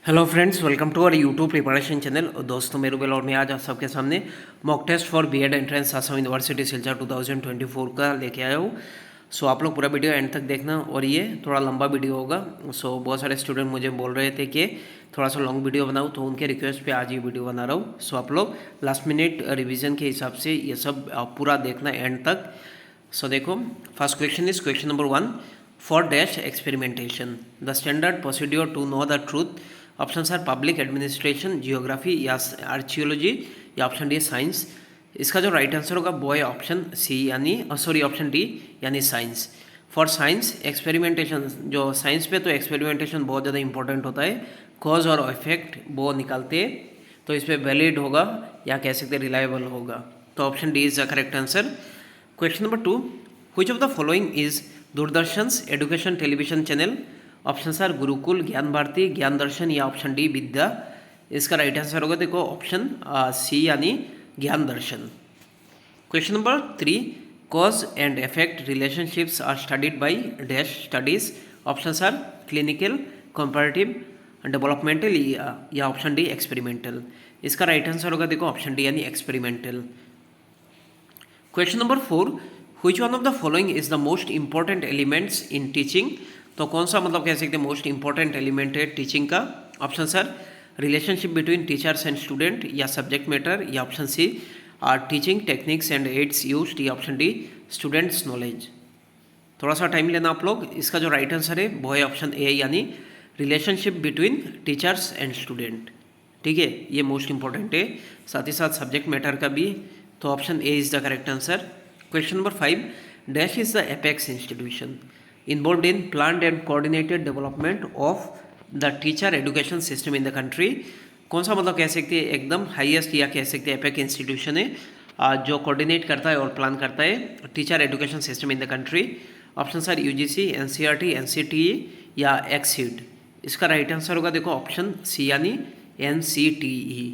Hello friends, welcome to our YouTube preparation channel. दोस्तों, मेरे बेल और मैं आज आप सबके सामने mock test for BEd entrance Assam university Silchar 2024 का लेके आया हूँ। सो आप लोग पूरा वीडियो एंड तक देखना और ये थोड़ा लंबा वीडियो होगा। सो बहुत सारे स्टूडेंट मुझे बोल रहे थे कि थोड़ा सा लॉन्ग वीडियो बनाऊँ, तो उनके रिक्वेस्ट पे आज ये वीडियो बना रहा हूँ। सो आप लोग लास्ट मिनट रिविजन के हिसाब से ये सब पूरा देखना एंड तक। सो देखो, first question is question number 1 for dash experimentation the standard procedure to know the truth. Options are public administration, geography या आर्चियोलॉजी या ऑप्शन डी साइंस। इसका जो राइट आंसर होगा वो है ऑप्शन सी यानी ऑप्शन डी यानी साइंस। फॉर साइंस एक्सपेरिमेंटेशन, जो साइंस पे तो एक्सपेरिमेंटेशन बहुत ज़्यादा इंपॉर्टेंट होता है। कॉज और इफेक्ट वो निकालते हैं, तो इस पर वैलिड होगा या कह सकते रिलायबल होगा। तो option D is the correct answer. Question number 2, which of the following is Doordarshan's education television channel. Option are Gurukul, Gyan Bharati, ज्ञान दर्शन या ऑप्शन डी विद्या। इसका राइट आंसर होगा देखो ऑप्शन सी यानी Gyan Darshan. Question number 3, cause and effect relationships are studied by dash studies. Option are clinical, comparative, developmental या option D experimental. इसका right answer होगा देखो ऑप्शन डी यानी experimental. Question number 4, which one of the following is the most important elements in teaching. तो कौन सा मतलब कह सकते हैं मोस्ट इंपॉर्टेंट एलिमेंट है टीचिंग का। Options are relationship between teachers and student या सब्जेक्ट मैटर या option C teaching techniques and aids used या ऑप्शन डी स्टूडेंट्स नॉलेज। थोड़ा सा टाइम लेना आप लोग। इसका जो राइट आंसर है वो है ऑप्शन ए यानी relationship between teachers and student. ठीक है, ये मोस्ट इंपॉर्टेंट है, साथ ही साथ सब्जेक्ट मैटर का भी। तो option A is the correct answer. Question number 5, dash is the apex institution involved in planned and coordinated development of the teacher education system in the country। कौन सा मतलब कह सकते हैं एकदम हाईएस्ट या कह सकते हैं एपेक इंस्टीट्यूशन है जो कोऑर्डिनेट करता है और प्लान करता है teacher education system in the country. Option sir UGC, NCERT, NCTE या एक्सीड। इसका राइट आंसर होगा देखो ऑप्शन सी यानी NCTE.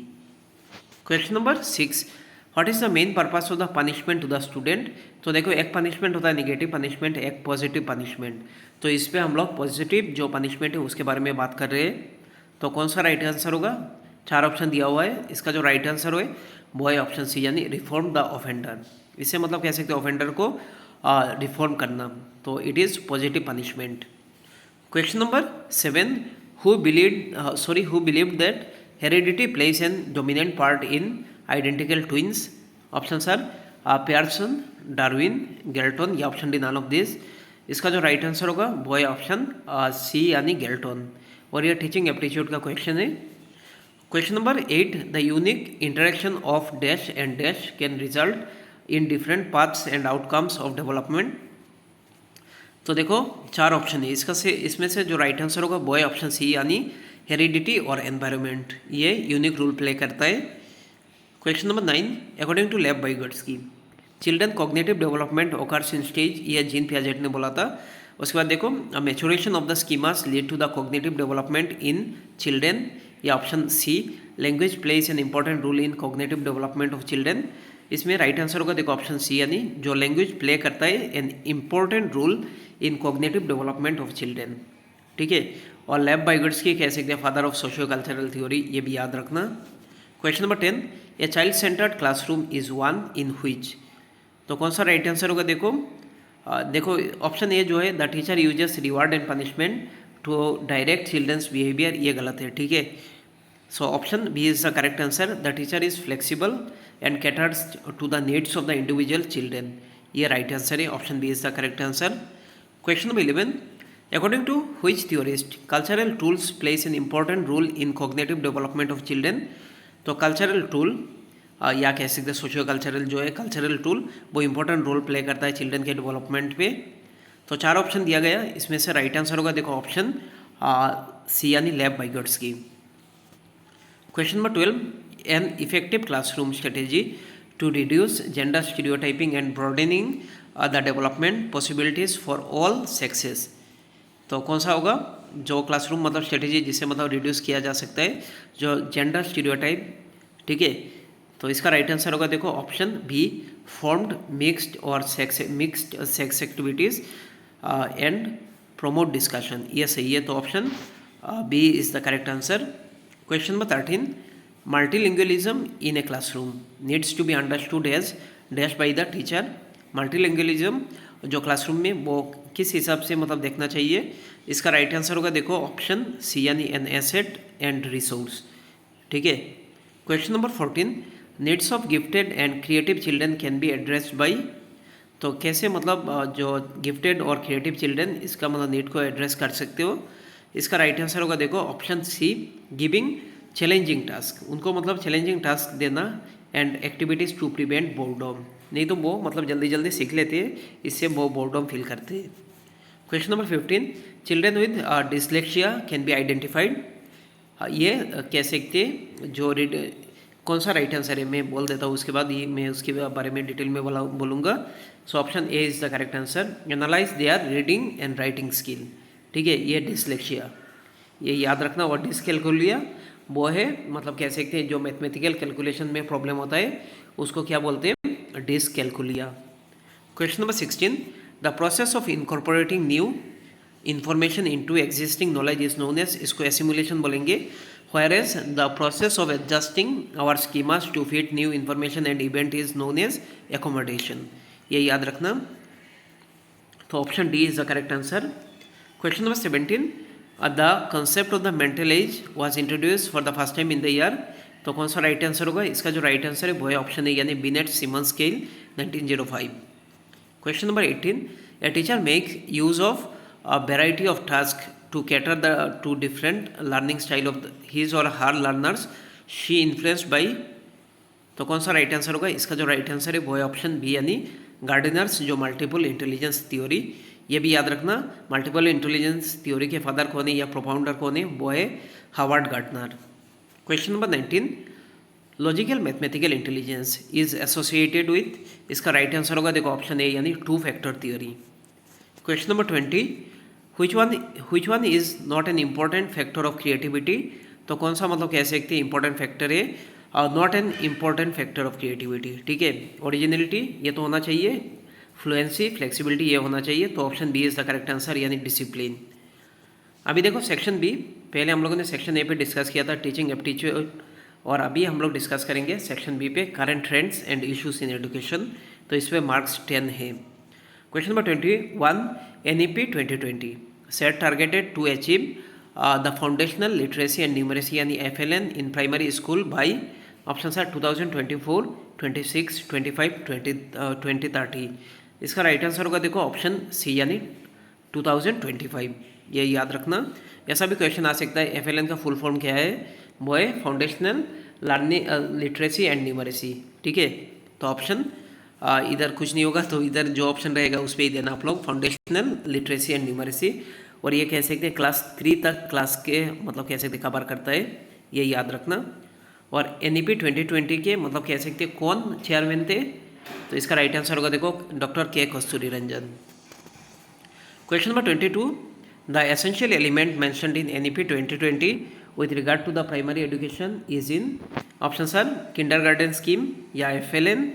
Question number 6, what is the main purpose of the punishment to the student. तो देखो, एक पनिशमेंट होता है निगेटिव पनिशमेंट, एक पॉजिटिव पनिशमेंट। तो इस पर हम लोग पॉजिटिव जो पनिशमेंट है उसके बारे में बात कर रहे हैं। तो कौन सा राइट आंसर होगा। 4 ऑप्शन दिया हुआ है, इसका जो राइट आंसर है वो है ऑप्शन सी यानी रिफॉर्म द ऑफेंडर। इससे मतलब कह सकते हैं ऑफेंडर को रिफॉर्म करना। तो it is positive punishment. Question number 7, who believed that heredity plays an dominant part in identical twins. Option are Pearson, Darwin, Galton या option D none of this. इसका जो राइट आंसर होगा वो है option C यानी गेल्टन। और ये teaching aptitude का क्वेश्चन है। Question number 8, the unique interaction of dash and dash can result in different paths and outcomes of development. तो देखो 4 ऑप्शन है, इसमें से जो राइट आंसर होगा वो है ऑप्शन सी यानी हेरिडिटी और एनवायरनमेंट। ये यूनिक रोल प्ले करता है। Question number 9, according to Lev Vygotsky children cognitive development occurs in stage, ये जीन पियाजेट ने बोला था। उसके बाद देखो maturation of the schemas lead to the cognitive development in children या option C language plays an important role in cognitive development of children. इसमें right answer होगा देखो ऑप्शन सी यानी जो लैंग्वेज प्ले करता है an important role in cognitive development of children. ठीक है, और लेब वाइगोट्स्की कह सकते हैं father of socio cultural theory, ये भी याद रखना। Question number 10, a child centred classroom is one in which. तो कौन सा राइट आंसर होगा देखो ऑप्शन ए जो है the teacher uses reward and punishment to direct children's behaviour, ये गलत है। ठीक है, so option B is the correct answer. The teacher is flexible and caters to the needs of the individual children, ये right answer है। Option B is the correct answer. Question number 11, according to which theorist cultural tools place an important role in cognitive development of children. तो cultural tool या कह सकते हैं socio cultural जो है cultural tool वो important role play करता है चिल्ड्रन के डेवलपमेंट पे। तो 4 ऑप्शन दिया गया, इसमें से राइट आंसर होगा देखो ऑप्शन सी यानी Lev Vygotsky. Question number 12, an effective classroom strategy to reduce gender stereotyping and broadening the development possibilities for all sexes. तो कौन सा होगा जो क्लासरूम मतलब स्ट्रेटेजी जिससे मतलब रिड्यूस किया जा सकता है जो जेंडर स्टीरियोटाइप। ठीक है, तो इसका राइट आंसर होगा देखो option B formed mixed sex activities and promote discussion, ये सही है। तो option B is the correct answer. Question number 13, multilingualism in a classroom needs to be understood as dash by the teacher. Multilingualism जो classroom में वो किस हिसाब से मतलब देखना चाहिए, इसका राइट आंसर होगा देखो ऑप्शन सी यानी एन एसेट एंड रिसोर्स। ठीक है। Question number 14, needs of gifted and creative children can be addressed by. तो कैसे मतलब जो गिफ्टेड और क्रिएटिव चिल्ड्रन इसका मतलब नीड को एड्रेस कर सकते हो, इसका राइट आंसर होगा देखो option C giving challenging task. उनको मतलब चैलेंजिंग टास्क देना and activities to prevent boredom. नहीं तो वो मतलब जल्दी जल्दी सीख लेते हैं, इससे वो बोर्डम फील करते हैं। Question number 15, children with dyslexia can be identified. ये कह सकते जो कौन सा राइट आंसर है मैं बोल देता हूँ, उसके बाद ये मैं उसके बारे में डिटेल में बोलूँगा। So option A is the correct answer. Analyse their reading and writing skill. ठीक है, ये डिसलेक्सिया, ये याद रखना। और डिसकैलकुलिया वो है मतलब कह सकते हैं जो मैथमेटिकल कैलकुलेशन में प्रॉब्लम होता है उसको क्या बोलते हैं, dyscalculia. Question number 16, the process of incorporating new information into existing knowledge is known as, इसको एसिमुलेशन बोलेंगे। whereas the process of adjusting our schemas to fit new information and event is known as accommodation। ये याद रखना। तो option D is the correct answer. Question number 17, the concept of the mental as was introduce for the first time in the year. तो कौन सा right answer होगा, इसका जो राइट आंसर है वो है ऑप्शन ए यानी Binet Simon scale 1905। Question number 18, a teacher makes use of a variety of tasks to cater to different learning style of his or her learners, she influenced by। तो कौन सा right answer होगा, इसका जो right answer है वो है option B यानी गार्डनर्स जो मल्टीपल इंटेलिजेंस थ्योरी। ये भी याद रखना, मल्टीपल इंटेलिजेंस थ्योरी के फादर कौन है या प्रोपाउंडर कौन है, वो है Harvard gardener. Question number 19, logical mathematical intelligence is associated with, इसका राइट आंसर होगा देखो ऑप्शन ए यानी two factor theory. Question number 20, which one is not an important factor of creativity। तो कौन सा मतलब कह सकते हैं इंपॉर्टेंट फैक्टर है और not an important factor of creativity. ठीक है, ओरिजिनलिटी ये तो होना चाहिए, फ्लुएंसी फ्लेक्सिबिलिटी ये होना चाहिए। तो option B is the correct answer यानी डिसिप्लिन। अभी देखो सेक्शन बी, पहले हम लोगों ने सेक्शन ए पे डिस्कस किया था टीचिंग एप्टीट्यूड, और अभी हम लोग डिस्कस करेंगे सेक्शन बी पे current trends and issues in education. तो इस पर मार्क्स 10 है। Question number 21, NEP 2020 set targeted to achieve the foundational literacy and numeracy यानी FLN इन primary school by option are 2024, 26, 25, 2030। इसका राइट आंसर होगा देखो ऑप्शन सी यानी 2025। ये याद रखना। ऐसा भी क्वेश्चन आ सकता है FLN का फुल फॉर्म क्या है, वो है foundational learning literacy and numeracy. ठीक है, तो ऑप्शन इधर कुछ नहीं होगा, तो इधर जो ऑप्शन रहेगा उस पर ही देना आप लोग, फाउंडेशनल लिटरेसी एंड न्यूमरेसी। और ये कह सकते हैं क्लास 3 तक क्लास के मतलब कह सकते कवर करता है, ये याद रखना। और NEP 2020 के मतलब कह सकते कौन चेयरमैन थे, तो इसका राइट आंसर होगा देखो डॉक्टर के Kasturi Rangan. Question number 22, the essential element mentioned in NEP 2020 with regard to the primary education is in options are kindergarten scheme या FLN,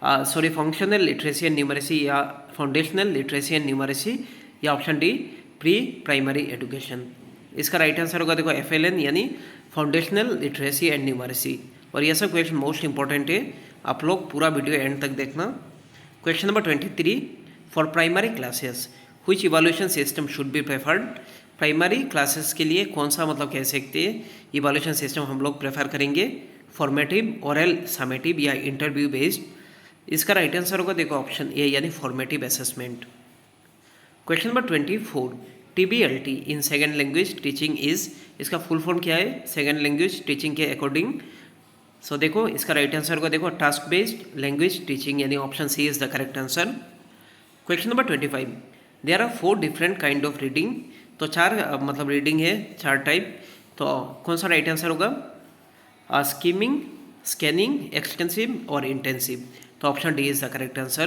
functional literacy and numeracy या फाउंडेशनल लिटरेसी एंड न्यूमरेसी, या option D pre primary education. इसका right answer होगा देखो FLN यानी foundational literacy and numeracy. और ये सब क्वेश्चन मोस्ट इंपॉर्टेंट है, आप लोग पूरा वीडियो एंड तक देखना। Question number 23, for primary classes which evaluation system should be preferred. Primary classes के लिए कौन सा मतलब कह सकते हैं इवैल्यूएशन सिस्टम हम लोग प्रेफर करेंगे, फॉर्मेटिव, ओरल, समेटिव या इंटरव्यू बेस्ड। इसका राइट आंसर होगा देखो ऑप्शन ए यानी formative assessment. Question number 24, TBLT in second language teaching is, इसका फुल फॉर्म क्या है सेकेंड लैंग्वेज टीचिंग के अकॉर्डिंग। सो देखो इसका राइट आंसर होगा देखो टास्क बेस्ड लैंग्वेज टीचिंग यानी option C is the correct answer. Question number 25, there are 4 different kind of reading. तो 4 मतलब रीडिंग है 4 टाइप, तो कौन सा राइट आंसर होगा, स्कीमिंग, स्कैनिंग, एक्सटेंसिव और इंटेंसिव। तो option D is the correct answer.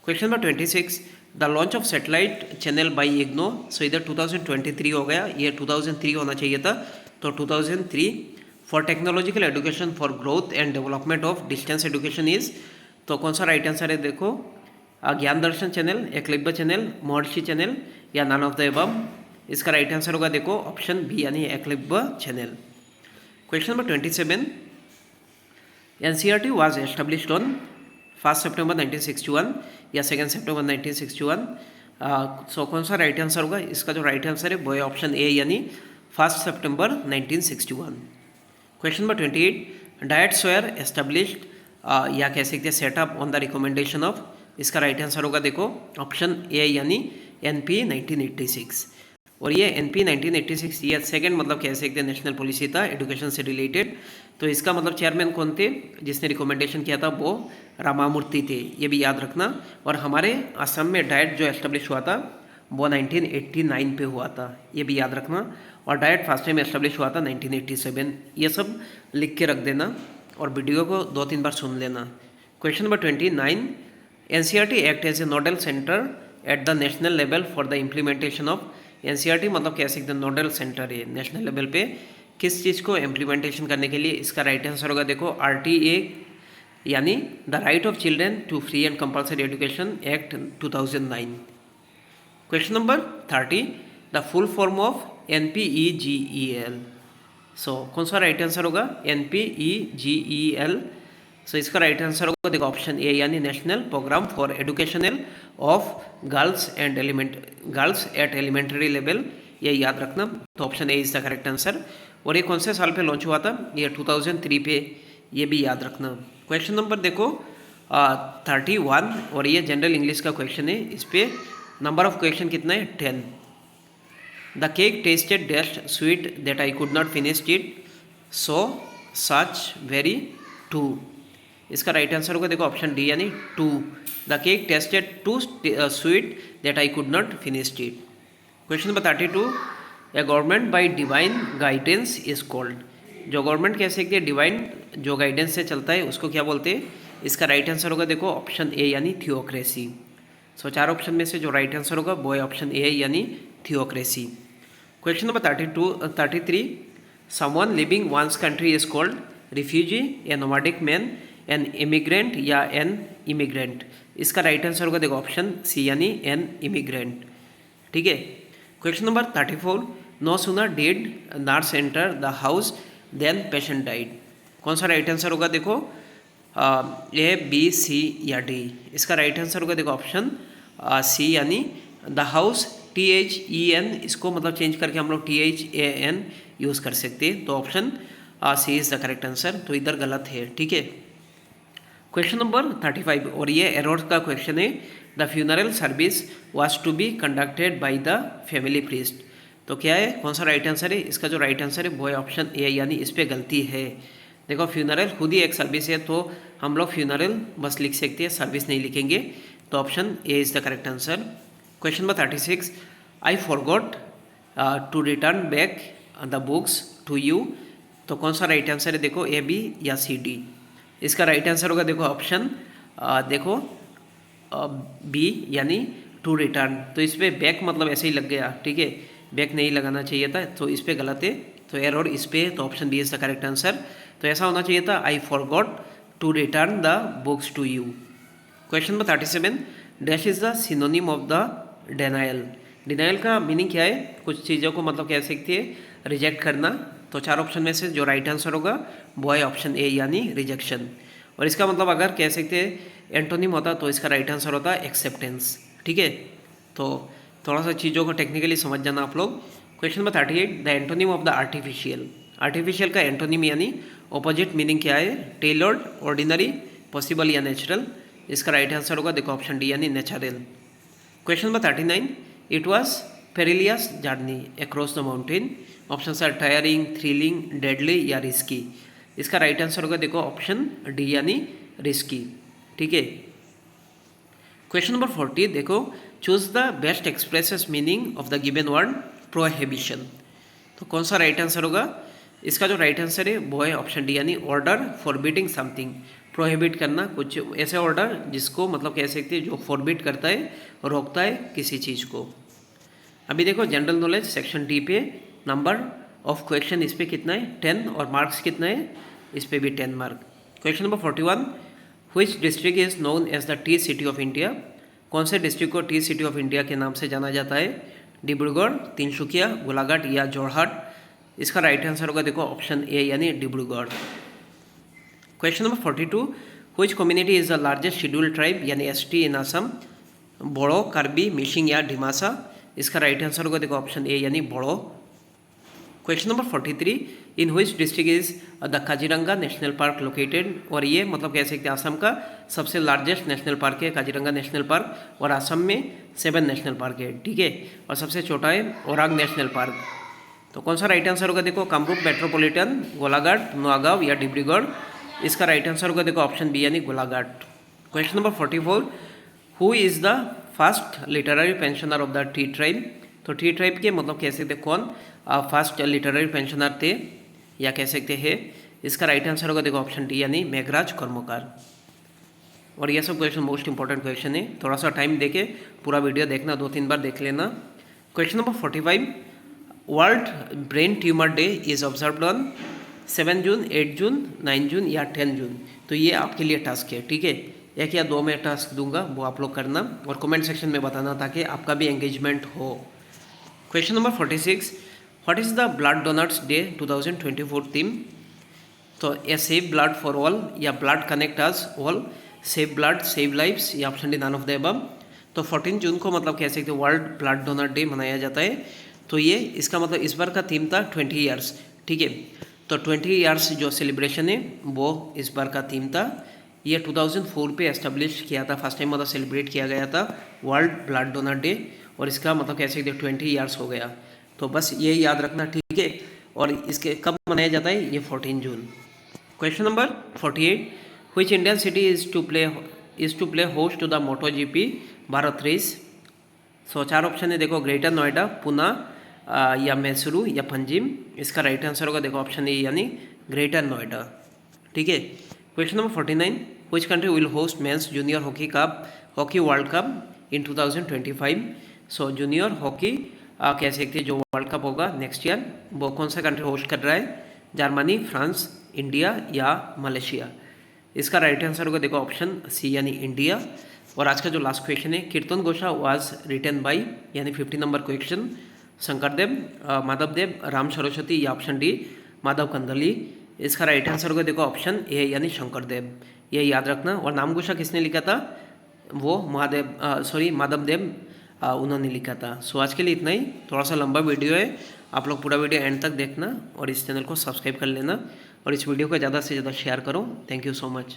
Question number 26, the launch of satellite channel by IGNOU. So इधर 2023 हो गया, ये 2003 होना चाहिए था, तो 2003। For technological education for growth and development of distance education is, तो कौन सा राइट आंसर है देखो ज्ञान दर्शन चैनल, एकलव्य चैनल, महर्षि चैनल या नन ऑफ द अबव। इसका राइट आंसर होगा देखो ऑप्शन बी यानी Eklavya channel. Question number 27, NCERT was established on 1 September 1961 या 2 September 1961। सो कौन सा राइट आंसर होगा? इसका जो राइट आंसर है वो है ऑप्शन ए यानी 1 सितंबर 1961। Question number 28, DIETs were established या कह सकते हैं setup on the recommendation of. इसका राइट आंसर होगा देखो ऑप्शन ए यानी NP 1986। और ये NP 1986 ये सेकंड मतलब कह सकते हैं नेशनल पॉलिसी था एजुकेशन से रिलेटेड। तो इसका मतलब चेयरमैन कौन थे जिसने रिकमेंडेशन किया था? वो रामामूर्ति थे, ये भी याद रखना। और हमारे असम में डाइट जो एस्टेब्लिश हुआ था वो 1989 पे हुआ था, ये भी याद रखना। और डाइट फर्स्ट टाइम एस्टेब्लिश हुआ था 1987। ये सब लिख के रख देना और वीडियो को 2-3 बार सुन लेना। Question number 29, NCERT act as a nodal centre at the national level for the implementation of. NCERT मतलब कह सकते हैं नोडल सेंटर है नेशनल लेवल पे किस चीज़ को इम्प्लीमेंटेशन करने के लिए। इसका राइट आंसर होगा देखो RTA यानी the right of children to free and compulsory education act 2009। Question number 30, the full form of NPEGEL। So कौन सा राइट आंसर होगा? NPEGEL। सो इसका राइट आंसर होगा देखो ऑप्शन ए यानी national programme for educational of girls at elementary level, ये याद रखना। तो option A is the correct answer. और ये कौन से साल पे लॉन्च हुआ था? ये 2003 पे, ये भी याद रखना। क्वेश्चन नंबर देखो 31 और ये जनरल इंग्लिश का क्वेश्चन है। इस पे नंबर ऑफ क्वेश्चन कितना है? 10। The cake tasted dust sweet that I could not finish it so such very too. इसका राइट आंसर होगा देखो ऑप्शन डी यानी 2। The cake tasted too sweet that I could not finish it. Question number 32, a government by divine guidance is called. जो government कह सकते हैं divine जो guidance से चलता है उसको क्या बोलते हैं? इसका राइट आंसर होगा देखो ऑप्शन ए यानी थियोक्रेसी। सो 4 ऑप्शन में से जो राइट आंसर होगा वो है ऑप्शन ए यानी theocracy. Question number 33, someone living one's country is called refugee, a nomadic man, an immigrant या एन इमिग्रेंट। इसका राइट आंसर होगा देखो ऑप्शन सी यानी एन इमिग्रेंट। ठीक है। Question number 34, no sooner did nurse enter the house then patient died. कौन सा right answer होगा देखो A, B, C या D। इसका राइट आंसर होगा देखो ऑप्शन सी यानी द हाउस THEN, इसको मतलब चेंज करके हम लोग THAN यूज़ कर सकते हैं। तो option C is the correct answer. तो इधर गलत है। ठीक है। क्वेश्चन नंबर 35 और ये एरर का क्वेश्चन है। The funeral service was to be conducted by the family priest. तो क्या है? कौन सा राइट आंसर है? इसका जो राइट आंसर है वो है ऑप्शन ए यानी इस पर गलती है। देखो फ्यूनरल खुद ही एक सर्विस है तो हम लोग फ्यूनरल बस लिख सकते हैं, सर्विस नहीं लिखेंगे। तो option A is the correct answer. Question number 36, I forgot to return back the books to you. तो कौन सा राइट आंसर है देखो A, B या C, D। इसका राइट आंसर होगा देखो ऑप्शन देखो बी यानी टू रिटर्न। तो इस पर बैक मतलब ऐसे ही लग गया। ठीक है, बैक नहीं लगाना चाहिए था, तो इस पर गलत है। तो एरर इस पे, तो option B is the correct answer. तो ऐसा होना चाहिए था I forgot to return the books to you. Question number 37, dash is the synonym of the denial. Denial का मीनिंग क्या है? कुछ चीज़ों को मतलब कह सकते हैं रिजेक्ट करना। तो 4 ऑप्शन में से जो राइट आंसर होगा वो है ऑप्शन ए यानी रिजेक्शन। और इसका मतलब अगर कह सकते हैं एंटोनिम होता तो इसका राइट आंसर होता एक्सेप्टेंस। ठीक है, तो थोड़ा सा चीज़ों को टेक्निकली समझ जाना आप लोग। Question number 38, the antonym of the artificial. Artificial का एंटोनिम यानी ऑपोजिट मीनिंग क्या है? टेलर्ड, ऑर्डिनरी, पॉसिबल या नेचुरल। इसका राइट आंसर होगा देखो ऑप्शन डी यानी natural. Question number 39, it was perilous journey across the mountain. Option are tiring, thrilling, deadly या रिस्की। इसका राइट आंसर होगा देखो ऑप्शन डी यानी रिस्की। ठीक है। क्वेश्चन नंबर 40 देखो, choose the best expresses meaning of the given word prohibition. तो कौन सा राइट आंसर होगा? इसका जो राइट आंसर है वो है ऑप्शन डी यानी ऑर्डर फॉरबिडिंग समथिंग। प्रोहिबिट करना, कुछ ऐसे ऑर्डर जिसको मतलब कह सकते हैं जो फॉरबिड करता है, रोकता है किसी चीज़ को। अभी देखो जनरल नॉलेज सेक्शन डी पे नंबर ऑफ क्वेश्चन इस पे कितना है? 10 और मार्क्स कितना है? इस पे भी 10 mark. Question number 41, which district is known as the tea city of India. कौन से डिस्ट्रिक्ट को टी सिटी ऑफ इंडिया के नाम से जाना जाता है? डिब्रूगढ़, तिनसुकिया, गोलाघाट या जोरहाट। इसका राइट आंसर होगा देखो ऑप्शन ए यानी Dibrugarh. Question number 42, which community is the largest scheduled tribe यानी एसटी इन असम? बोड़ो, कार्बी, मिसिंग या डिमासा। इसका राइट आंसर होगा देखो ऑप्शन ए यानी Bodo. Question number 43, in which district is the Kaziranga national park located? और ये मतलब कह सकते हैं असम का सबसे लार्जेस्ट नेशनल पार्क है काजीरंगा नेशनल पार्क, और असम में 7 नेशनल पार्क है, ठीक है। और सबसे छोटा है ओरांग नेशनल पार्क। तो कौन सा राइट आंसर होगा देखो, कामरूप मेट्रोपॉलिटन, गोलाघाट, नौगांव या डिब्रूगढ़। इसका राइट आंसर होगा देखो ऑप्शन बी यानी Golaghat. Question number 44, who is the first literary pensioner of the T tribe? तो टी ट्राइब के मतलब कह सकते कौन फर्स्ट लिटरेरी पेंशनर थे या कह सकते हैं? इसका राइट आंसर होगा देखो ऑप्शन डी यानी मेघराज कर्मकार। और ये सब क्वेश्चन मोस्ट इंपॉर्टेंट क्वेश्चन है, थोड़ा सा टाइम देके पूरा वीडियो देखना, 2-3 बार देख लेना। Question number 45, world brain tumour day is observed on 7 जून, 8 जून, 9 जून या 10 जून। तो ये आपके लिए टास्क है, ठीक है। 1 या 2 में टास्क दूंगा, वो आप लोग करना और कमेंट सेक्शन में बताना ताकि आपका भी एंगेजमेंट हो। Question number 46, what is the blood donors day 2024 theme? तो A save blood for all या blood connect us all, save blood, save lifes या option D none of the above. तो 14 जून को मतलब कह सकते हैं वर्ल्ड ब्लड डोनर डे मनाया जाता है। तो ये इसका मतलब इस बार का थीम था 20 ईयर्स, ठीक है। तो 20 ईयर्स जो सेलिब्रेशन है वो इस बार का थीम था। ये 2004 पे एस्टेब्लिश किया था, फर्स्ट टाइम मतलब सेलिब्रेट किया गया था वर्ल्ड ब्लड डोनर डे, और इसका मतलब कह सकते हैं 20 ईयर्स हो गया। तो बस ये याद रखना, ठीक है। और इसके कब मनाया जाता है? ये 14 जून। Question number 48, which Indian city is to play host to the moto GP Bharat race? So 4 option है देखो, ग्रेटर नोएडा, पुणे या मैसूरू या पंजिम। इसका राइट आंसर होगा देखो ऑप्शन ए यानी ग्रेटर नोएडा, ठीक है। Question number 49, which country will host mains junior hockey world cup in 2025? So junior hockey कह सकते हैं जो वर्ल्ड कप होगा नेक्स्ट ईयर, वो कौन सा कंट्री होस्ट कर रहा है? जर्मनी, फ्रांस, इंडिया या मलेशिया। इसका राइट आंसर होगा देखो ऑप्शन सी यानी इंडिया। और आज का जो लास्ट क्वेश्चन है, कीर्तन घोषा वाज रिटन बाई यानी 50 नंबर क्वेश्चन, शंकरदेव, माधवदेव, राम सरस्वती या ऑप्शन डी माधव कंदली। इसका राइट आंसर होगा देखो ऑप्शन ए यानी शंकरदेव, ये याद रखना। और नाम घोषा किसने लिखा था? वो माधवदेव उन्होंने लिखा था। सो आज के लिए इतना ही, थोड़ा सा लंबा वीडियो है, आप लोग पूरा वीडियो एंड तक देखना और इस चैनल को सब्सक्राइब कर लेना और इस वीडियो को ज़्यादा से ज़्यादा शेयर करो। Thank you so much.